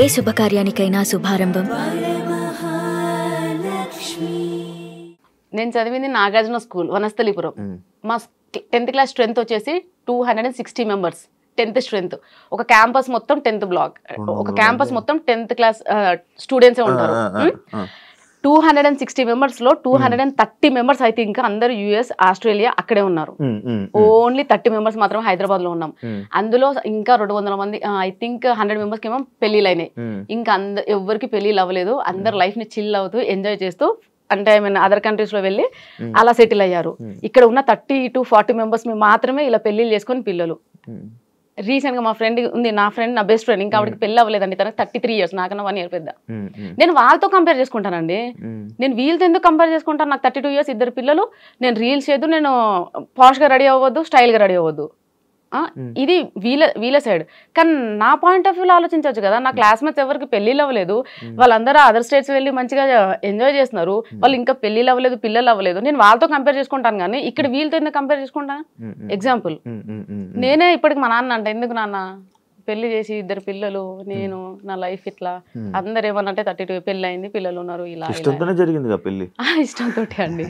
ఏ శుభకార్యానికైనా శుభారంభం. నేను చదివింది నాగార్జున స్కూల్ వనస్థలిపురం. మా 10th క్లాస్ స్ట్రెంత్ వచ్చేసి 260 మెంబర్స్ 10th స్ట్రెంత్. ఒక క్యాంపస్ మొత్తం 10th బ్లాక్, ఒక క్యాంపస్ మొత్తం 10th క్లాస్ స్టూడెంట్సే ఉంటారు. 260 మెంబర్స్ లో 230 మెంబర్స్ అయితే ఇంకా అందరూ యుఎస్ ఆస్ట్రేలియా అక్కడే ఉన్నారు. ఓన్లీ 30 మెంబర్స్ మాత్రం హైదరాబాద్ లో ఉన్నాం. అందులో ఇంకా 200 మంది ఐ థింక్ 100 మెంబర్స్ కి ఏమో పెళ్లిళ్ళు అయినాయి. ఇంకా ఎవరికి పెళ్లిళ్ళు అవ్వలేదు. అందరు లైఫ్ ని చిల్ అవుతూ ఎంజాయ్ చేస్తూ అంటే ఐ మీన్ అదర్ కంట్రీస్ లో వెళ్ళి అలా సెటిల్ అయ్యారు. ఇక్కడ ఉన్న 30 to 40 మెంబర్స్ మాత్రమే ఇలా పెళ్లిళ్ళు చేసుకొని పిల్లలు. రీసెంట్ గా మా ఫ్రెండ్ ఉంది, నా ఫ్రెండ్ నా బెస్ట్ ఫ్రెండ్, ఇంకా ఆవిడకి పెళ్లి అవ్వలేదండి. తనకు 33 years, నాకన్నా 1 year పెద్ద. నేను వాళ్ళతో కంపేర్ చేసుకుంటానండి. నేను వీళ్ళతో ఎందుకు కంపేర్ చేసుకుంటాను? నాకు 32 years, 2 పిల్లలు. నేను రీల్స్ చేయదు, నేను పాష్ గా రెడీ అవ్వద్దు, స్టైల్ గా రెడీ అవ్వద్దు. ఇది వీళ్ళ సైడ్. కానీ నా పాయింట్ ఆఫ్ వ్యూలో ఆలోచించవచ్చు కదా. నా క్లాస్మేట్స్ ఎవరికి పెళ్లిళ్ళు అవ్వలేదు, వాళ్ళందరూ అదర్ స్టేట్స్ వెళ్ళి మంచిగా ఎంజాయ్ చేస్తున్నారు. వాళ్ళు ఇంకా పెళ్లిళ్ళు అవ్వలేదు, పిల్లలు అవ్వలేదు. నేను వాళ్ళతో కంపేర్ చేసుకుంటాను కానీ ఇక్కడ వీళ్ళతో ఎందుకు కంపేర్ చేసుకుంటాను? ఎగ్జాంపుల్ నేనే ఇప్పటికి మా నాన్న అంటే, ఎందుకు నాన్న పెళ్లి చేసి 2 పిల్లలు, నేను నా లైఫ్ ఇట్లా. అందరు ఏమన్నంటే 32 పెళ్లి అయింది, పిల్లలు ఉన్నారు, ఇలా ఇష్టంతో అండి.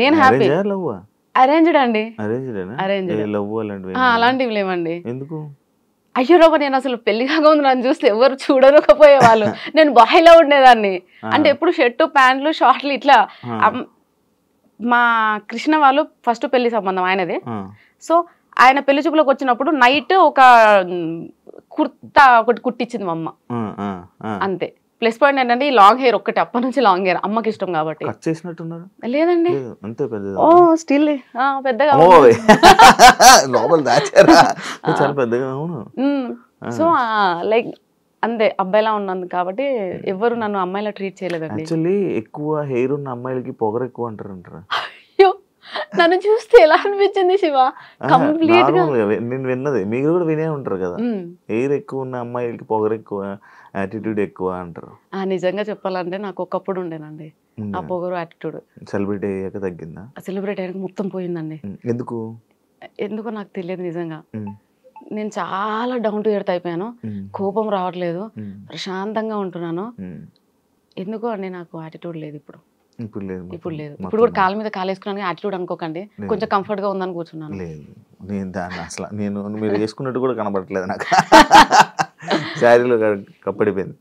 నేను హ్యాపీ. అరేంజ్డ్ అండి, అలాంటివి లేవండి. అయ్యో రాబా, నేను అసలు పెళ్లి కాగా ఉంది నన్ను చూస్తే ఎవరు చూడకపోయేవాళ్ళు. నేను బాయ్లో ఉండేదాన్ని. అంటే ఎప్పుడు షర్టు ప్యాంట్లు షార్ట్లు ఇట్లా. మా కృష్ణ వాళ్ళు ఫస్ట్ పెళ్లి సంబంధం ఆయనదే. సో ఆయన పెళ్లి చూపులోకి వచ్చినప్పుడు నైట్ ఒక కుర్తా ఒకటి కుట్టించింది మా అమ్మ, అంతే. ప్లస్ పాయింట్ ఏంటంటే ఈ లాంగ్ హెయిర్ ఒక్కటి, అప్పటి నుంచి లాంగ్ హెయిర్ అమ్మకి ఇష్టం కాబట్టి. లేదండి, ఓ స్టిల్ పెద్దగా. సో లైక్ అంతే, అబ్బాయిలా ఉన్నది కాబట్టి ఎవరు నన్ను అమ్మాయిలా ట్రీట్ చేయలేదండి. ఎక్కువ హెయిర్ ఉన్న అమ్మాయిలకి పొగరు ఎక్కువ అంటారు. అయ్యో, నన్ను చూస్తే ఎలా అనిపించింది శివ? కంప్లీట్ గా నేను విన్నది, మీరు కూడా వినే ఉంటారు కదా, హెయిర్ ఎక్కువ ఉన్న అమ్మాయిలకి పొగరు ఎక్కువ, యాటిట్యూడ్ ఎక్కువ అంటారు. నిజంగా చెప్పాలంటే నాకు ఒకప్పుడు ఉండేనండి ఆ పొగరు యాటిట్యూడ్. సెలబ్రిటీ అయ్యాక తగ్గిందా? సెలబ్రిటీ అయ్యాక మొత్తం పోయిందండి. ఎందుకో నాకు తెలియదు నిజంగా. నేను చాలా డౌన్ టు ఎర్త్ అయిపోయాను. కోపం రావట్లేదు, ప్రశాంతంగా ఉంటున్నాను. ఎందుకో అండి నాకు యాటిట్యూడ్ లేదు ఇప్పుడు. ఇప్పుడు లేదు. ఇప్పుడు కూడా కాళ్ళ మీద కాలేసుకున్నాను, యాటిట్యూడ్ అనుకోకండి. కొంచెం కంఫర్ట్ గా ఉందని కూర్చున్నాను. నేను దాన్ని అసలు మీరు వేసుకున్నట్టు కూడా కనబడట్లేదు నాకు. శారీలో కప్పడిపోయింది.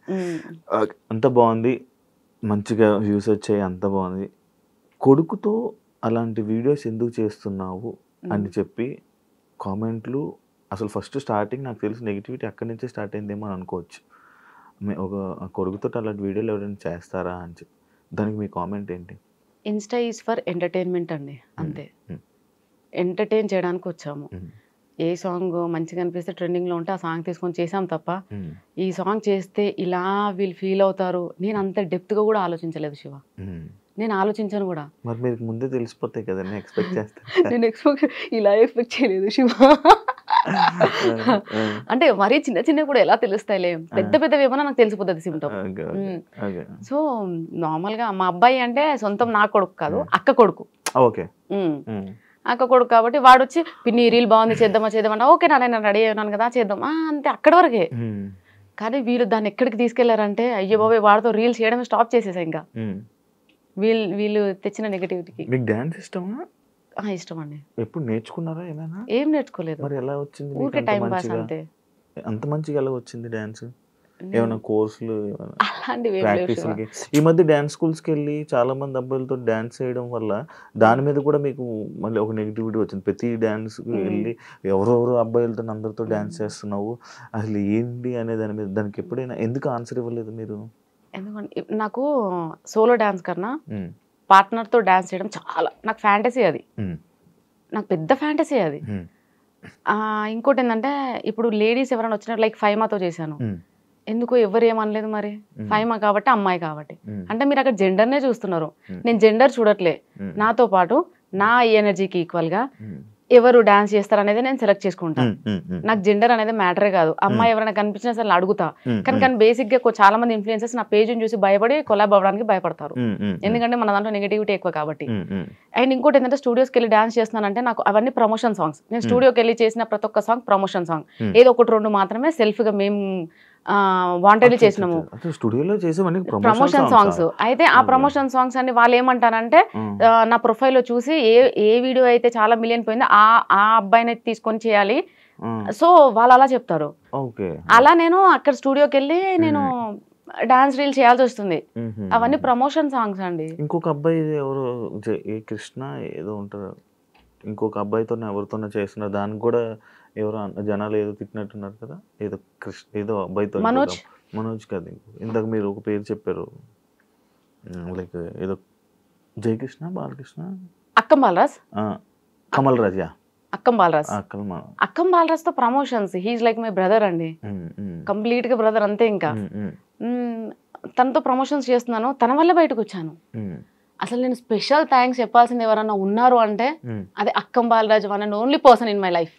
అంత బాగుంది, మంచిగా వ్యూస్ వచ్చాయి, అంత బాగుంది. కొడుకుతో అలాంటి వీడియోస్ ఎందుకు చేస్తున్నావు అని చెప్పి కామెంట్లు, అసలు ఫస్ట్ స్టార్టింగ్ నాకు తెలిసి నెగిటివిటీ అక్కడి నుంచే స్టార్ట్ అయిందేమో అని అనుకోవచ్చు. ఒక కొడుకుతో అలాంటి వీడియోలు ఎవరైనా చేస్తారా అని చెప్పి, దానికి మీ కామెంట్ ఏంటి? ఇన్స్టా ఈజ్ ఫర్ ఎంటర్టైన్మెంట్ అండి, అంతే. ఎంటర్టైన్ చేయడానికి వచ్చాము. ఏ సాంగ్ మంచిగా అనిపిస్తే ట్రెండింగ్ లో ఉంటే ఆ సాంగ్ తీసుకొని చేసాం తప్ప ఈ సాంగ్ చేస్తే ఇలా వీళ్ళు ఫీల్ అవుతారు నేను అంత డెప్త్ గా కూడా ఆలోచించలేదు శివ. నేను ఆలోచించాను కూడా. మరి మీకు ముందే తెలిసిపోతాయి కదా, ఎక్స్పెక్ట్ చేస్తాను. నేను ఇలా ఎక్స్పెక్ట్ చేయలేదు శివ. అంటే మరీ చిన్న చిన్న కూడా ఎలా తెలుస్తాయిలే, పెద్ద పెద్దవి ఏమన్నా నాకు తెలిసిపోతుంది సిమ్టమ్. సో నార్మల్ గా మా అబ్బాయి అంటే సొంతం నా కొడుకు కాదు, అక్క కొడుకు. అక్క కొడుకు కాబట్టి వాడు వచ్చి పిన్ని రీల్ బాగుంది చేద్దామా, ఓకే నేను రెడీ అయినాను కదా చేద్దాం, అంతే అక్కడి వరకే. కానీ వీళ్ళు దాన్ని ఎక్కడికి తీసుకెళ్లారంటే, అయ్యో బాబాయ్ వాడితో రీల్స్ చేయడమే స్టాప్ చేసేసా. ఇంకా వీళ్ళు తెచ్చిన నెగటివిటీకి. మీకు డాన్స్ ఇష్టమా? ఇష్టం అండి. ఎప్పుడు నేర్చుకున్నారా ఏమైనా? ఏం నేర్చుకోలేదు. మరి ఎలా వచ్చింది? ఊరికే టైం పాస్ అంతే. అంత మంచిగా ఎలా వచ్చింది డాన్స్? ఏమైనా కోర్సులు అలాంటివి? ప్రాక్టీస్లకి ఈ మధ్య డాన్స్ స్కూల్స్ కి వెళ్ళి చాలా మంది అబ్బాయిలతో డాన్స్ చేయడం వల్ల దాని మీద కూడా మీకు మళ్ళీ ఒక నెగిటివిటీ వచ్చింది. ప్రతి డాన్స్ కి వెళ్ళి ఎవరెవరు అబ్బాయిలతో అందరితో డాన్స్ చేస్తున్నావు, అసలు ఏంటి అనే దాని మీద, దానికి ఎప్పుడైనా ఎందుకు ఆన్సర్ ఇవ్వలేదు మీరు? ఎందుకంటే నాకు సోలో డాన్స్ కన్నా పార్ట్నర్ తో డాన్స్ చేయడం చాలా నాకు ఫ్యాంటసీ. అది నాకు పెద్ద ఫ్యాంటసీ అది. ఇంకోటి ఏంటంటే, ఇప్పుడు లేడీస్ ఎవరైనా వచ్చినట్టు లైక్ ఫైమాతో చేశాను, ఎందుకో ఎవరు ఏమనలేదు. మరి ఫైమా కాబట్టి, అమ్మాయి కాబట్టి. అంటే మీరు అక్కడ జెండర్నే చూస్తున్నారు, నేను జెండర్ చూడట్లే. నాతో పాటు నా ఎనర్జీకి ఈక్వల్ గా ఎవరు డాన్స్ చేస్తారు అనేది నేను సెలెక్ట్ చేసుకుంటాను. నాకు జెండర్ అనేది మ్యాటరే కాదు. అమ్మాయి ఎవరైనా కనిపించినా సరే అడుగుతా. కానీ బేసిక్ గా చాలా మంది ఇన్ఫ్లుయెన్సర్స్ నా పేజ్ని చూసి భయపడి కొలాబ్ అవ్వడానికి భయపడతారు, ఎందుకంటే మన దాంట్లో నెగిటివిటీ ఎక్కువ కాబట్టి. అండ్ ఇంకోటి ఏంటంటే, స్టూడియోస్కి వెళ్ళి డాన్స్ చేస్తున్నానంటే నాకు అవన్నీ ప్రమోషన్ సాంగ్స్. నేను స్టూడియోకి వెళ్ళి చేసిన ప్రతి ఒక్క సాంగ్ ప్రమోషన్ సాంగ్. ఏదో 1-2 మాత్రమే సెల్ఫ్ గా మేము వాంటెడ్లీ చేసినాము స్టూడియోలో చేసేవన్నీ ప్రమోషన్ సాంగ్స్. అయితే ఆ ప్రమోషన్ సాంగ్స్ అన్ని వాళ్ళు ఏమంటారంటే నా ప్రొఫైల్లో చూసి ఏ వీడియో అయితే చాలా మిలియన్ పోయిందో ఆ అబ్బాయిని తీసుకొని చేయాలి, సో వాళ్ళు అలా చెప్తారు. అలా నేను అక్కడ స్టూడియోకి వెళ్ళి నేను డాన్స్ రీల్ చేయాల్సి వస్తుంది. అవన్నీ ప్రమోషన్ సాంగ్స్ అండి. ఇంకొక అబ్బాయి ఎవరు ఏ కృష్ణ ఏదో ఉంటారు, ఇంకొక అబ్బాయితో ఎవరితోనో చేస్తున్నారు, దానికి కూడా ఎవరో జనాలు ఏదో తిట్టినట్టున్నారు కదా, ఏదో ఏదో అబ్బాయితో మనోజ్ కదా, ఇంతకు మీరు ఒక పేరు చెప్పారు లైక్ ఏదో జయకృష్ణ బాలకృష్ణ అక్కం బాలరాజ్ కమల్ రాజ్ అక్కం బాలరాజ్ తో promotions. He's like my brother అండి, కంప్లీట్ గా బ్రదర్ అంతే. ఇంకా తనతో ప్రమోషన్స్ చేస్తున్నాను, తన వల్ల బయటకు వచ్చాను. అసలు నేను స్పెషల్ థ్యాంక్స్ చెప్పాల్సింది ఎవరన్నా ఉన్నారు అంటే అదే అక్కం Balaraj, one and only person in my life.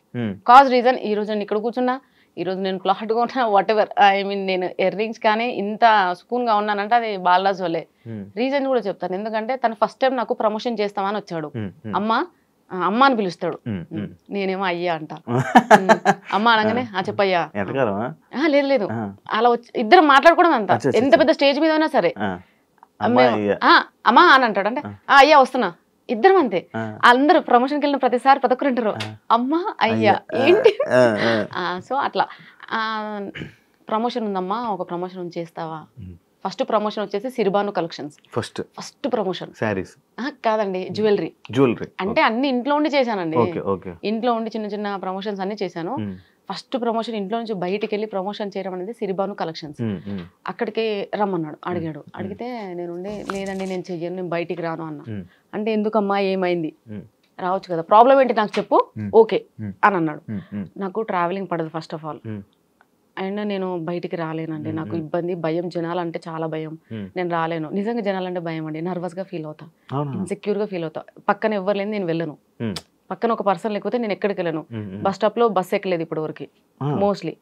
Cause reason ఈ రోజు నేను ఇక్కడ కూర్చున్నా, ఈ రోజు నేను క్లాట్ గా ఉన్నా, వాట్ ఎవర్ ఐ మీన్ నేను ఇయర్ రింగ్స్ కానీ ఇంత సుకూన్ గా ఉన్నానంటే అది బాలరాజ్ వల్లే. రీజన్ కూడా చెప్తాను, ఎందుకంటే తను ఫస్ట్ టైం నాకు ప్రమోషన్ చేస్తామని వచ్చాడు. అమ్మ అని పిలుస్తాడు, నేనేమో అయ్యా అంట. అమ్మ అనగానే చెప్పయ్యా, లేదు లేదు అలా వచ్చి ఇద్దరు మాట్లాడుకోవడం అంత. ఎంత పెద్ద స్టేజ్ మీద అయినా సరే అమ్మా అని అంటాడు, అంటే అయ్యా వస్తున్నా, ఇద్దరం అంతే. అందరూ ప్రమోషన్కి వెళ్ళిన ప్రతిసారి ప్రతి అంటారు అమ్మా అయ్యా ఏంటి. సో అట్లా ప్రమోషన్ ఉందమ్మా, ఒక ప్రమోషన్ చేస్తావా. ఫస్ట్ ప్రమోషన్ వచ్చేసి సిరిబాను కలెక్షన్స్, ఫస్ట్ ప్రమోషన్. సారీస్ కాదండి, జ్యువెలరీ. అంటే అన్ని ఇంట్లో ఉండి చేశానండి, ఇంట్లో ఉండి చిన్న చిన్న ప్రమోషన్స్ అన్ని చేశాను. ఫస్ట్ ప్రమోషన్ ఇంట్లో నుంచి బయటికి వెళ్ళి ప్రమోషన్ చేయడం అనేది సిరిబాను కలెక్షన్స్. అక్కడికి రమ్మన్నాడు, అడిగితే నేను లేదండి నేను చెయ్యను, నేను బయటికి రాను అన్నా. అంటే ఎందుకమ్మా ఏమైంది, రావచ్చు కదా, ప్రాబ్లం ఏంటి నాకు చెప్పు, ఓకే అని అన్నాడు. నాకు ట్రావెలింగ్ పడదు ఫస్ట్ ఆఫ్ ఆల్, అండ్ నేను బయటికి రాలేనండి, నాకు ఇబ్బంది, భయం, జనాలంటే చాలా భయం, నేను రాలేను. నిజంగా జనాలంటే భయం అండి, నర్వస్ గా ఫీల్ అవుతా, ఇన్సెక్యూర్ గా ఫీల్ అవుతా. పక్కన ఎవరు లేని నేను వెళ్ళను, పక్కన ఒక పర్సన్ లేకపోతే నేను ఎక్కడికి వెళ్ళను. బస్ స్టాప్ లో బస్సు ఎక్కలేదు ఇప్పటి వరకు మోస్ట్లీ.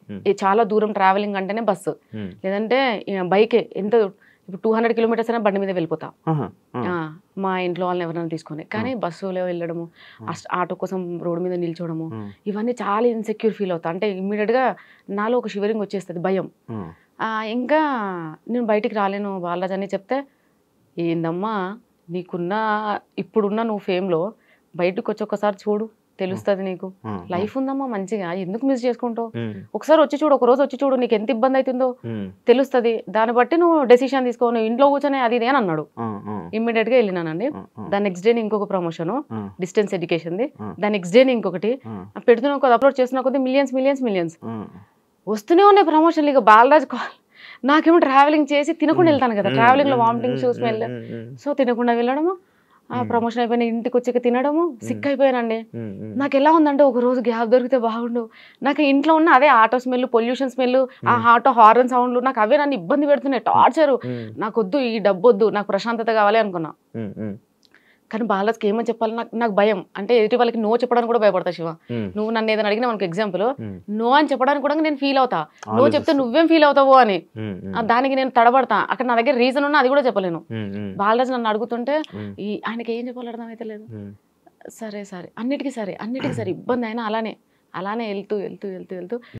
చాలా దూరం ట్రావెలింగ్ అంటేనే బస్సు, లేదంటే బైకే. ఎంత ఇప్పుడు 200 కిలోమీటర్స్ అయినా బండి మీద వెళ్ళిపోతా మా ఇంట్లో వాళ్ళని ఎవరైనా తీసుకొని. కానీ బస్సులో వెళ్ళడము, ఆటో కోసం రోడ్డు మీద నిల్చోవడము, ఇవన్నీ చాలా ఇన్సెక్యూర్ ఫీల్ అవుతా. అంటే ఇమ్మీడియట్ గా నాలో ఒక షివరింగ్ వచ్చేస్తుంది, భయం. ఇంకా నేను బయటికి రాలేను బాలరాజ్ అని చెప్తే, ఏందమ్మా ఇప్పుడున్న నువ్వు ఫేమ్లో బయటకు వచ్చి ఒకసారి చూడు, తెలుస్తుంది నీకు, లైఫ్ ఉందమ్మా మంచిగా, ఎందుకు మిస్ చేసుకుంటావు, ఒకసారి వచ్చి చూడు, ఒక రోజు వచ్చి చూడు, నీకు ఎంత ఇబ్బంది అవుతుందో తెలుస్తుంది, దాన్ని బట్టి నువ్వు డెసిషన్ తీసుకో, నువ్వు ఇంట్లో కూర్చొని అది ఇదే అని అన్నాడు. ఇమ్మీడియట్ గా వెళ్ళినానండి. దాని నెక్స్ట్ డే ఇంకొక ప్రమోషన్ డిస్టెన్స్ ఎడ్యుకేషన్ది, దాని నెక్స్ట్ డే ఇంకొకటి పెడుతున్నా కొద్ది, అప్లోడ్ చేస్తున్నా కొద్ది, మిలియన్స్ వస్తూనే ఉన్నాయి ప్రమోషన్లు. ఇక బాలరాజ్ నాకేమో ట్రావెలింగ్ చేసి తినకుండా వెళ్తాను కదా, ట్రావెలింగ్ లో వామిటింగ్ స్మెల్, సో తినకుండా వెళ్ళడము, ప్రమోషన్ అయిపోయిన ఇంటికి వచ్చాక తినడము, సిక్ అయిపోయానండి. నాకు ఎలా ఉందంటే ఒక రోజు గ్యాప్ దొరికితే బాగుండు, నాకు ఇంట్లో ఉన్న అదే ఆటో స్మెల్, పొల్యూషన్ స్మెల్, ఆ ఆటో హార్న్ సౌండ్లు, నాకు అవే నన్ను ఇబ్బంది పెడుతున్నాయి, టార్చరు. నాకు వద్దు, ఈ డబ్బు వద్దు, నాకు ప్రశాంతత కావాలి అనుకున్నా. కానీ బాలరాజ్కి ఏమని చెప్పాలి, నాకు భయం. అంటే ఎదుటి వాళ్ళకి నో చెప్పడానికి కూడా భయపడతా. శివ, నువ్వు నన్ను ఏదైనా అడిగినా మనకి ఎగ్జాంపుల్, నో అని చెప్పడానికి కూడా నేను ఫీల్ అవుతా, నో చెప్తే నువ్వేం ఫీల్ అవుతావో అని. దానికి నేను తడబడతా. అక్కడ నా దగ్గర రీజన్ ఉన్నా అది కూడా చెప్పలేను. బాలరాజ్ నన్ను అడుగుతుంటే ఆయనకి ఏం చెప్పాలి అర్థం అయితే లేదు. సరే అన్నిటికీ సరే ఇబ్బంది అయినా అలానే వెళ్తూ